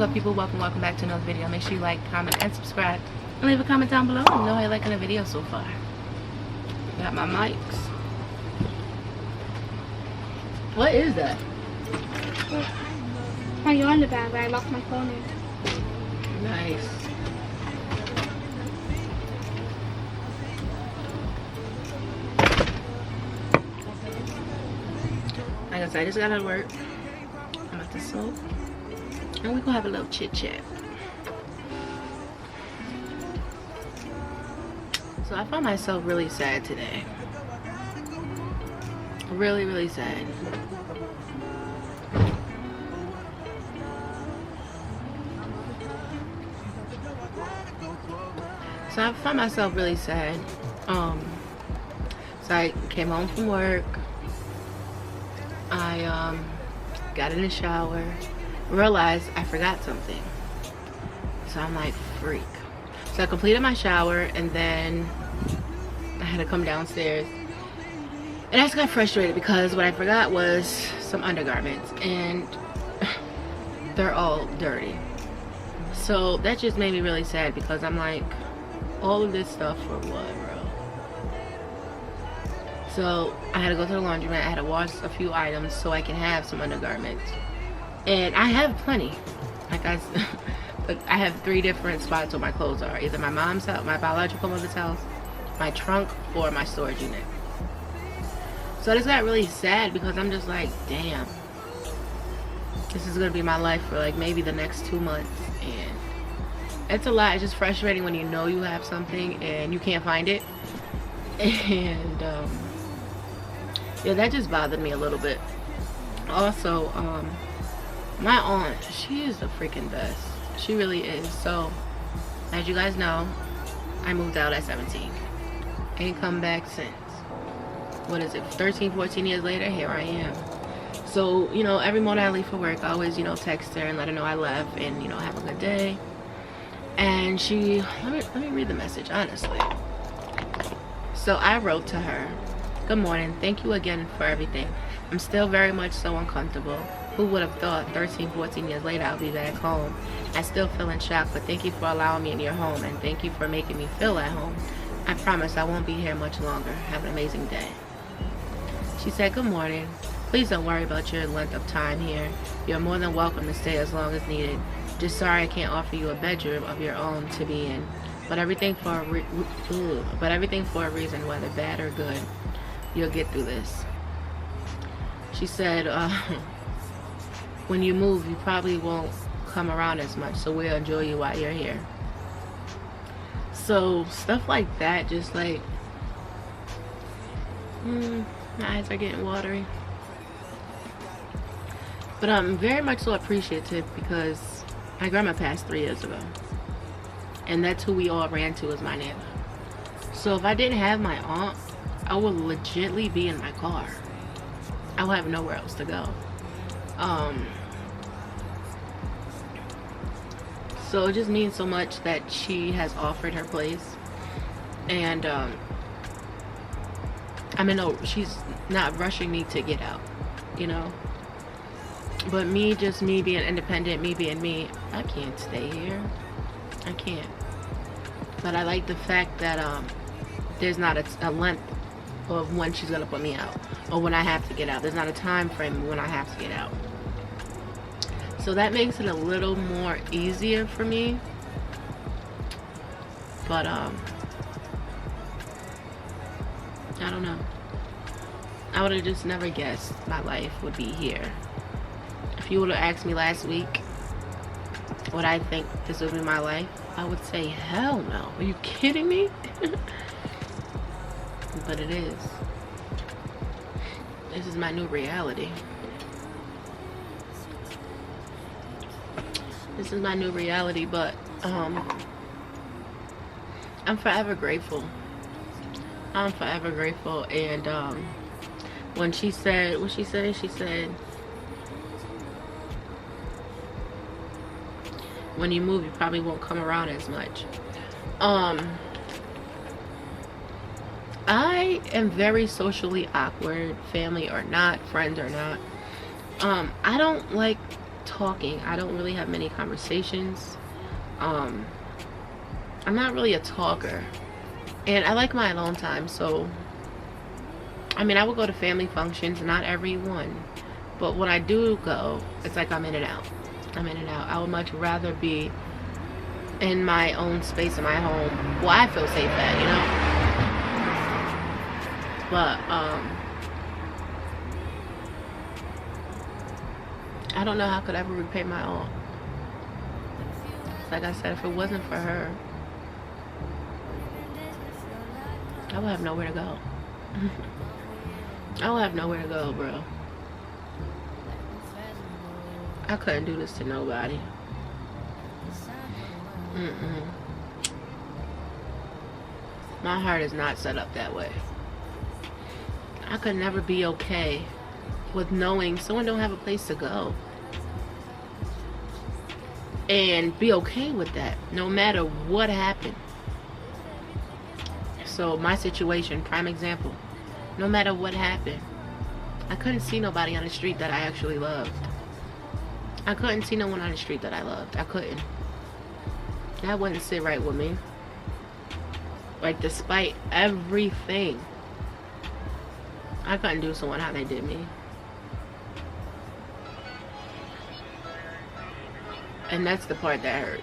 good people? Welcome back to another video. Make sure you like, comment, and subscribe. And leave a comment down below. Let me know how you're liking the video so far. Got my mics. What is that? My yonder bag where I locked my phone in. Nice. Like I said, I just got out of work. I'm at the soap. And we're gonna have a little chit chat. So I found myself really sad today. Really sad. So I found myself really sad. So I came home from work. I got in the shower, realized I forgot something. So I'm like, freak. So I completed my shower and then I had to come downstairs. And I just got frustrated because what I forgot was some undergarments and they're all dirty. So that just made me really sad because I'm like, all of this stuff for what, bro? So I had to go to the laundromat. I had to wash a few items so I can have some undergarments. And I have plenty. Like I have 3 different spots where my clothes are. Either my mom's house, my biological mother's house, my trunk, or my storage unit. So I just got really sad because I'm just like, damn. This is going to be my life for like maybe the next 2 months. And it's a lot. It's just frustrating when you know you have something and you can't find it. And yeah, that just bothered me a little bit. Also, my aunt, she is the freaking best. She really is. So, as you guys know, I moved out at 17. Ain't come back since. What is it, 13, 14 years later, here I am. So, you know, every morning I leave for work, I always, you know, text her and let her know I left and, you know, have a good day. And she, let me read the message, honestly. So I wrote to her, "Good morning, thank you again for everything. I'm still very much so uncomfortable. Who would have thought 13, 14 years later I'll be back home? I still feel in shock, but thank you for allowing me in your home and thank you for making me feel at home. I promise I won't be here much longer. Have an amazing day." She said, "Good morning. Please don't worry about your length of time here. You're more than welcome to stay as long as needed. Just sorry I can't offer you a bedroom of your own to be in. But everything for a reason, whether bad or good. You'll get through this." She said, "When you move, you probably won't come around as much, so we'll enjoy you while you're here." So stuff like that, just like, my eyes are getting watery. But I'm very much so appreciative because my grandma passed 3 years ago. And that's who we all ran to as my neighbor. So if I didn't have my aunt, I would legitly be in my car. I would have nowhere else to go. So it just means so much that she has offered her place. And I mean, no, she's not rushing me to get out, you know. But me being independent, me being me, I can't stay here. I can't. But I like the fact that there's not a length of when she's gonna put me out or when I have to get out. There's not a time frame when I have to get out. So that makes it a little more easier for me. But I don't know. I would have just never guessed my life would be here. If you would have asked me last week would I think this would be my life, I would say hell no. Are you kidding me? But it is. This is my new reality. This is my new reality, but I'm forever grateful. I'm forever grateful. And when she said, what she said, when you move, you probably won't come around as much. I am very socially awkward, family or not, friends or not. I don't like talking. I don't really have many conversations. I'm not really a talker, and I like my alone time. So I mean, I would go to family functions, not every one, but when I do go, it's like I'm in and out. I would much rather be in my own space in my home. Well, I feel safe at, you know. But I don't know how I could ever repay my aunt. Like I said, if it wasn't for her, I would have nowhere to go. I would have nowhere to go, bro. I couldn't do this to nobody. My heart is not set up that way. I could never be okay with knowing someone don't have a place to go. And be okay with that, no matter what happened. So my situation, prime example, no matter what happened, I couldn't see nobody on the street that I actually loved. I couldn't see no one on the street that I loved. I couldn't. That wouldn't sit right with me. Like, despite everything, I couldn't do someone how they did me. And that's the part that hurt.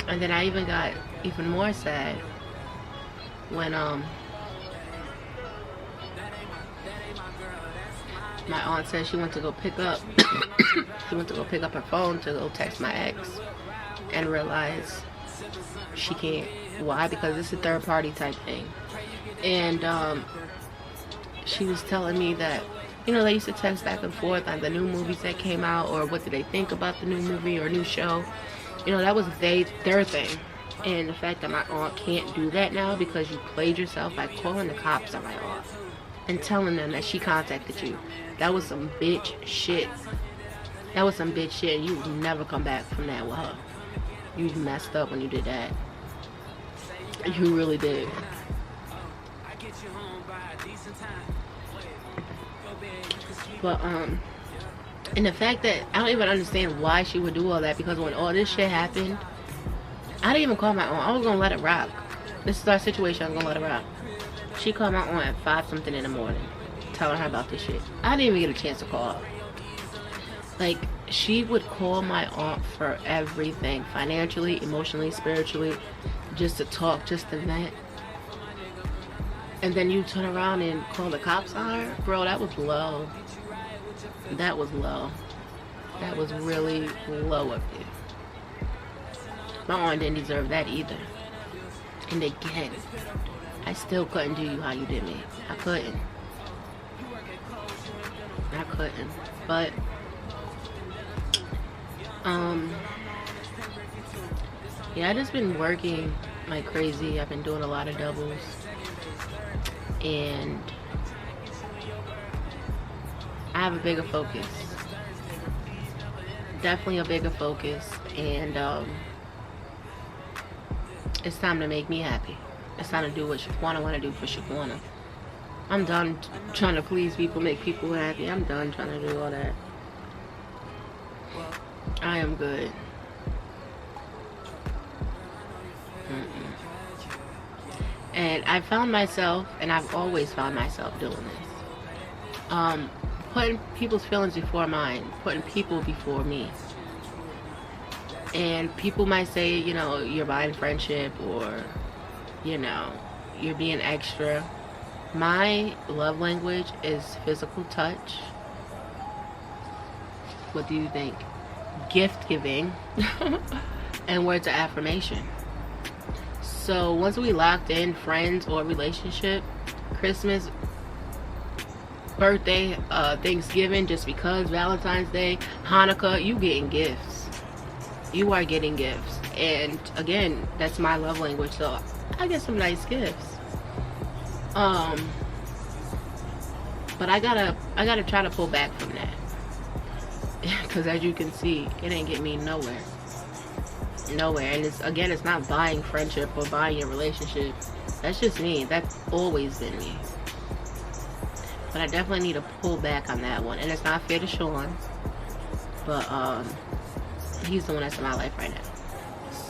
And then I even got even more sad when my aunt said she went to go pick up she went to go pick up her phone to go text my ex and realize she can't. Why? Because it's a third party type thing. And she was telling me that, you know, they used to text back and forth on the new movies that came out, or what did they think about the new movie or new show. You know, that was their thing. And the fact that my aunt can't do that now because you played yourself by calling the cops on my aunt and telling them that she contacted you. That was some bitch shit. That was some bitch shit. You would never come back from that with her. You messed up when you did that. You really did. But and the fact that I don't even understand why she would do all that, because when all this shit happened, I didn't even call my aunt. I was gonna let it rock. This is our situation. I was gonna let it rock. She called my aunt at 5 something in the morning, telling her about this shit. I didn't even get a chance to call her. Like, she would call my aunt for everything, financially, emotionally, spiritually, just to talk, just to vent. And then you turn around and call the cops on her? Bro, that was low. That was low. That was really low of you. My aunt didn't deserve that either. And again, I still couldn't do you how you did me. I couldn't. But yeah, I just been working like crazy. I've been doing a lot of doubles, and I have a bigger focus. Definitely a bigger focus, and it's time to make me happy. It's time to do what Shaquana want to do for Shaquana. I'm done trying to please people, make people happy. I'm done trying to do all that. I am good. And I found myself, and I've always found myself doing this. Putting people's feelings before mine. Putting people before me. And people might say, you know, you're buying friendship, or, you know, you're being extra. My love language is physical touch. What do you think? Gift giving. And words of affirmation. So once we locked in friends or relationship, Christmas, birthday, Thanksgiving, just because, Valentine's Day, Hanukkah, you getting gifts. You are getting gifts. And again, that's my love language, so I get some nice gifts. But I gotta try to pull back from that. Because as you can see, it ain't get me nowhere. And it's not buying friendship or buying a relationship. That's just me. That's always been me. But I definitely need to pull back on that one. And it's not fair to Sean. But he's the one that's in my life right now.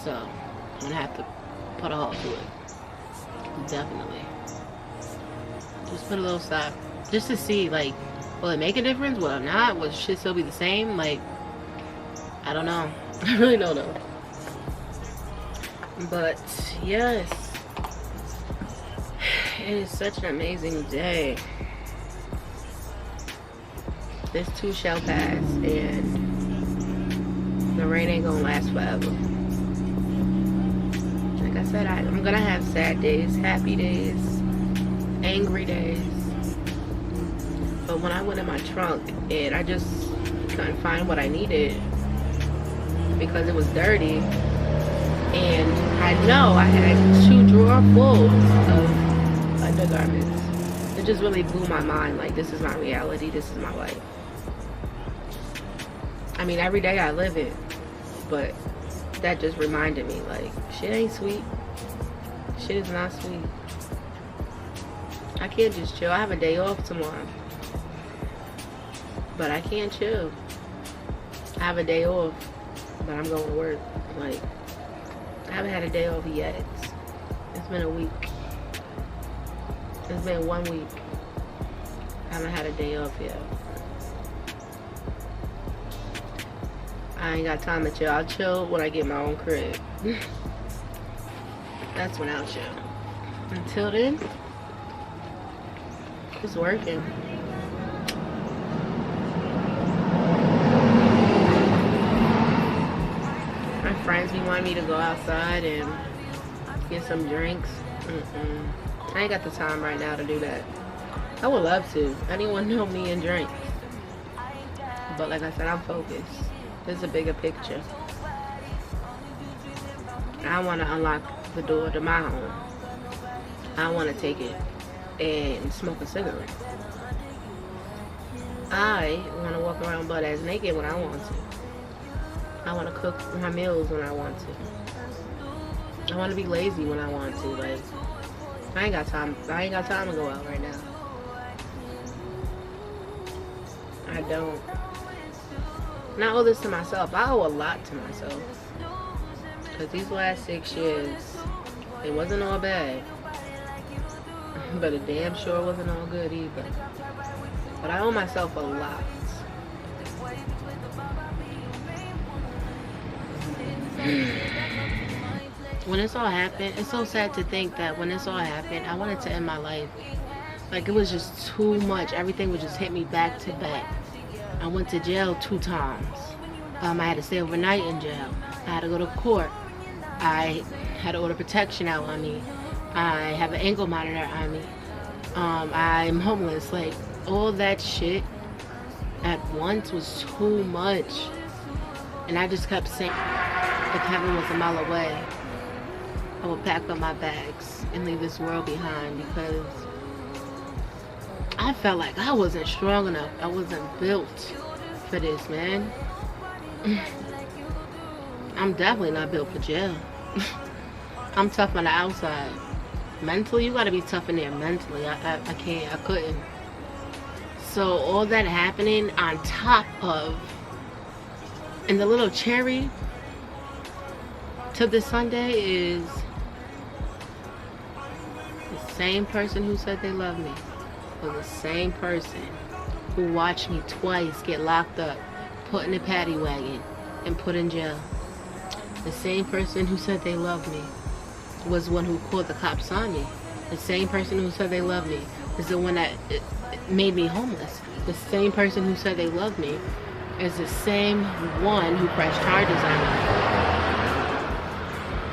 So I'm gonna have to put a halt to it. Definitely. Just put a little stop. Just to see, like, will it make a difference? Will it not? Will shit still be the same? Like, I don't know. I really don't know. But yes, it is such an amazing day. This too shall pass, and the rain ain't gonna last forever. Like I said, I'm gonna have sad days, happy days, angry days. But when I went in my trunk and I just couldn't find what I needed because it was dirty, and I know I had 2 drawer fulls of undergarments. It just really blew my mind. Like, this is my reality. This is my life. I mean, every day I live it, but that just reminded me, like, shit ain't sweet. Shit is not sweet. I can't just chill. I have a day off tomorrow, but I can't chill. I have a day off, but I'm going to work. Like, I haven't had a day off yet. It's been a week. It's been 1 week. I haven't had a day off yet. I ain't got time to chill. I'll chill when I get my own crib. That's when I'll chill. Until then, it's working. My friends be wanting me to go outside and get some drinks. I ain't got the time right now to do that. I would love to. Anyone know me and drink. But like I said, I'm focused. There's a bigger picture. I want to unlock the door to my home. I want to take it and smoke a cigarette. I want to walk around butt ass naked when I want to. I want to cook my meals when I want to. I want to be lazy when I want to. Like, I ain't got time to go out right now. I don't. And I owe this to myself. I owe a lot to myself. Because these last 6 years, it wasn't all bad. But it damn sure wasn't all good either. But I owe myself a lot. When this all happened, it's so sad to think that when this all happened, I wanted to end my life. Like, it was just too much. Everything would just hit me back to back. I went to jail 2 times. I had to stay overnight in jail. I had to go to court. I had to order protection out on me. I have an ankle monitor on me. I'm homeless. Like, all that shit at once was too much. And I just kept saying, if heaven was a mile away, I would pack up my bags and leave this world behind, because I felt like I wasn't strong enough. I wasn't built for this, man. I'm definitely not built for jail. I'm tough on the outside. Mentally, you gotta be tough in there mentally. I can't, I couldn't. So all that happening on top of, and the little cherry to this Sunday is the same person who said they love me was the same person who watched me twice get locked up, put in a paddy wagon, and put in jail. The same person who said they loved me was the one who called the cops on me. The same person who said they loved me is the one that made me homeless. The same person who said they loved me is the same one who pressed charges on me.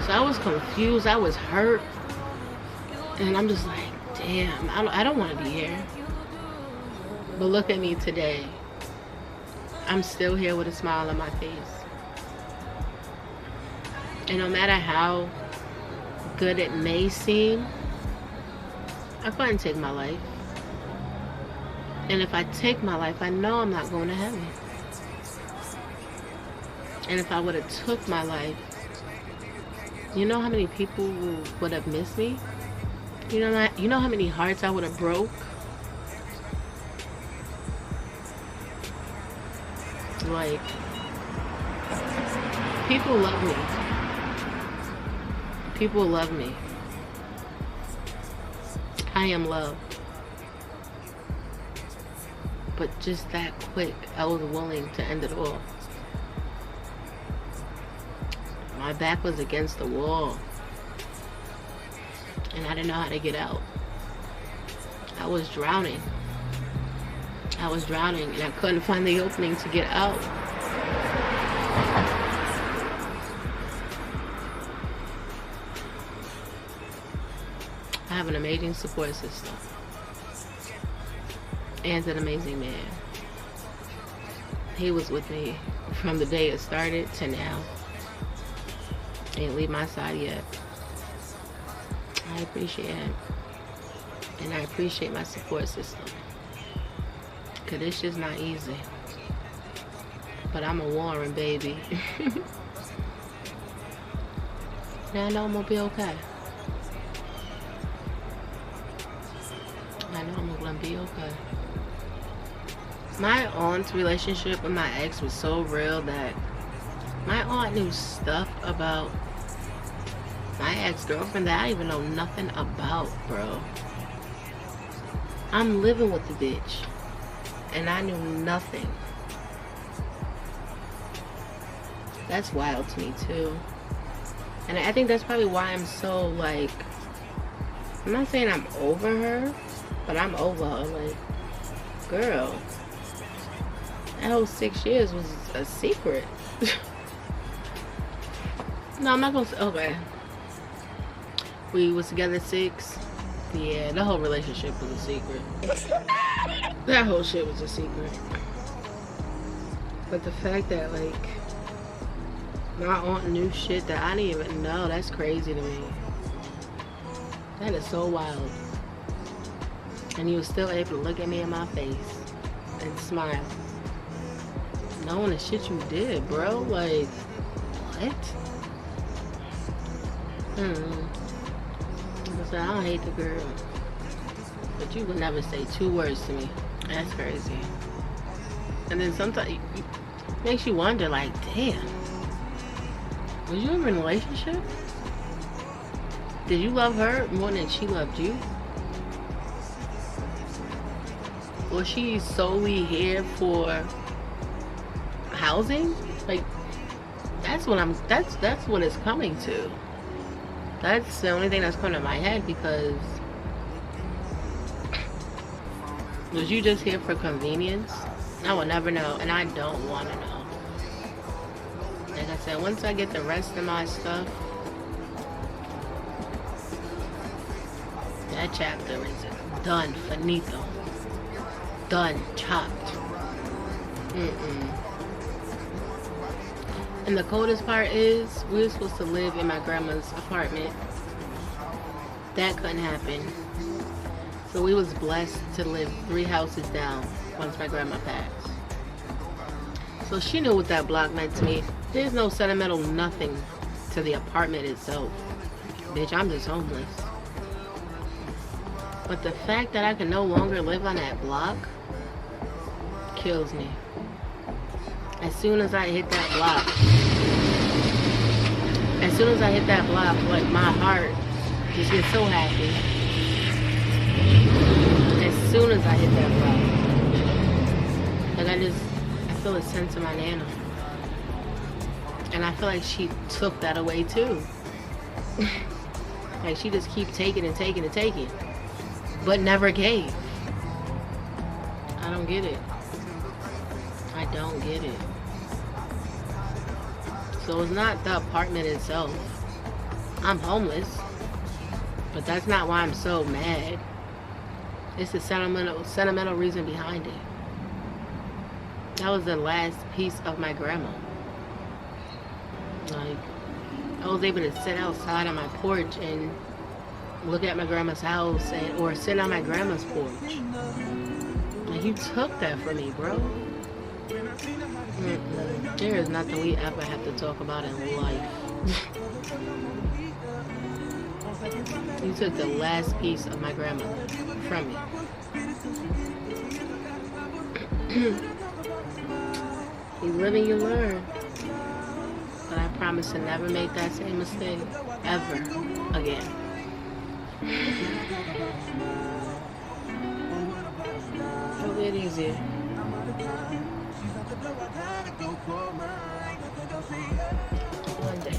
So I was confused, I was hurt, and I'm just like, damn, I don't want to be here. But look at me today. I'm still here with a smile on my face. And no matter how good it may seem, I couldn't take my life. And if I take my life, I know I'm not going to heaven. And if I would have took my life, you know how many people would have missed me? You know how many hearts I would have broke? Like, people love me. People love me. I am loved. But just that quick, I was willing to end it all. My back was against the wall. And I didn't know how to get out. I was drowning. I was drowning and I couldn't find the opening to get out. I have an amazing support system. And an amazing man. He was with me from the day it started to now. Ain't leave my side yet. I appreciate him. And I appreciate my support system. Cause it's just not easy. But I'm a Warren baby. And I know I'm gonna be okay. I know I'm gonna be okay. My aunt's relationship with my ex was so real that my aunt knew stuff about my ex-girlfriend that I even know nothing about, bro. I'm living with the bitch. And I knew nothing. That's wild to me too. And I think that's probably why I'm so like, I'm not saying I'm over her, but I'm over her. Like, girl, that whole 6 years was a secret. No, I'm not gonna say, okay. We was together 6. Yeah, the whole relationship was a secret. That whole shit was a secret. But the fact that, like, my aunt knew shit that I didn't even know, that's crazy to me. That is so wild. And you were still able to look at me in my face and smile. Knowing the shit you did, bro. Like, what? I don't hate the girl. But you would never say 2 words to me. That's crazy. And then sometimes it makes you wonder, like, damn. Was you ever in a relationship? Did you love her more than she loved you? Was she solely here for housing? Like, that's what it's coming to. That's the only thing that's coming to my head, because was you just here for convenience? I will never know, and I don't want to know. Like I said, once I get the rest of my stuff, that chapter is done, finito. Done, chopped. And the coldest part is, we were supposed to live in my grandma's apartment. That couldn't happen. So we was blessed to live 3 houses down once my grandma passed. So she knew what that block meant to me. There's no sentimental nothing to the apartment itself. Bitch, I'm just homeless. But the fact that I can no longer live on that block kills me. As soon as I hit that block, like, my heart just gets so happy. As soon as I hit that block, like, I feel a sense of my nana. And I feel like she took that away too. Like, she just keep taking and taking and taking, but never gave. I don't get it. I don't get it. So it's not the apartment itself. I'm homeless, but that's not why I'm so mad. It's the sentimental reason behind it. That was the last piece of my grandma. Like, I was able to sit outside on my porch and look at my grandma's house, or sit on my grandma's porch. Like, you took that from me, bro. There is nothing we ever have to talk about in life. You took the last piece of my grandmother from me. You live and you learn. But I promise to never make that same mistake ever again. It'll get easier. One day.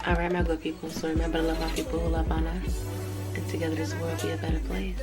Alright, my good people. So remember to love our people who love on us. And together this world be a better place.